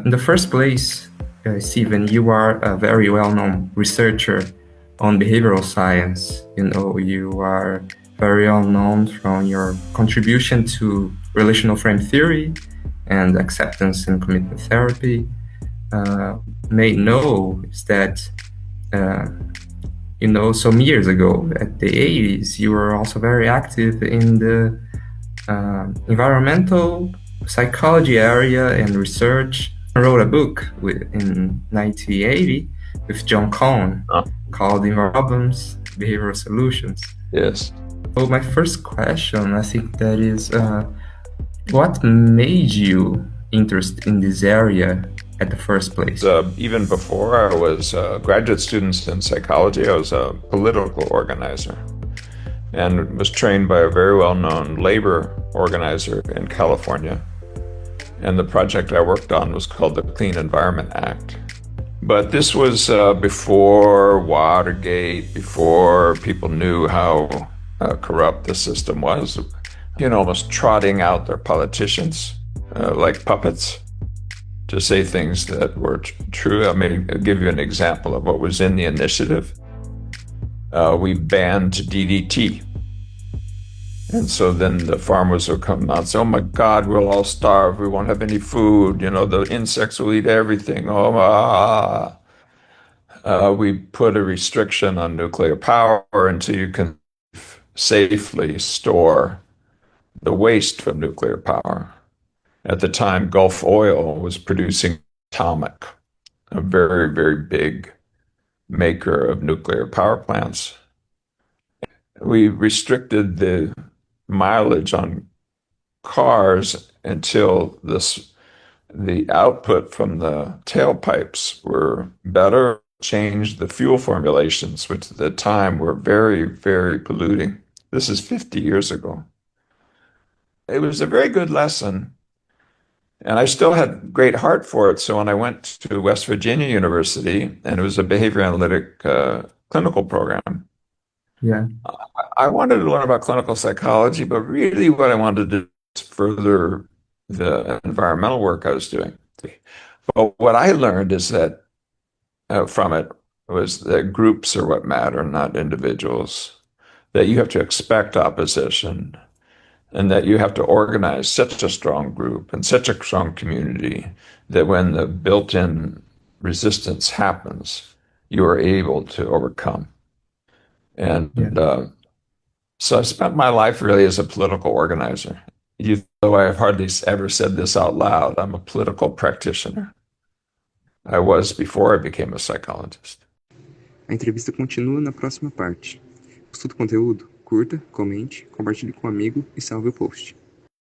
In the first place, Steven, you are a very well-known researcher on behavioral science. You are very well-known from your contribution to relational frame theory and acceptance and commitment therapy. May know is that, some years ago, at the 80s, you were also very active in the environmental psychology area and research. I wrote a book in 1980 with John Cohn called Problems, Behavioral Solutions. Yes. So my first question, I think that is, what made you interested in this area at the first place? Even before I was a graduate student in psychology, I was a political organizer and was trained by a very well-known labor organizer in California. And the project I worked on was called the Clean Environment Act. But this was before Watergate, before people knew how corrupt the system was, almost trotting out their politicians like puppets to say things that were true. I mean, I'll give you an example of what was in the initiative. We banned DDT. And so then the farmers will come out and say, oh my God, we'll all starve. We won't have any food. The insects will eat everything. We put a restriction on nuclear power until you can safely store the waste from nuclear power. At the time, Gulf Oil was producing Atomic, a very, very big maker of nuclear power plants. We restricted the mileage on cars until the output from the tailpipes were better, changed the fuel formulations, which at the time were very, very polluting. This is 50 years ago. It was a very good lesson, and I still had great heart for it. So when I went to West Virginia University, and it was a behavior analytic clinical program, Yeah. I wanted to learn about clinical psychology, but really what I wanted to do was further the environmental work I was doing. But what I learned is that from it was that groups are what matter, not individuals, that you have to expect opposition, and that you have to organize such a strong group and such a strong community that when the built-in resistance happens, you are able to overcome. And so I spent my life really as a political organizer. Though I have hardly ever said this out loud, I'm a political practitioner. I was before I became a psychologist. A entrevista continua na próxima parte. Gostou do conteúdo? Curta, comente, compartilhe com um amigo e salve o post.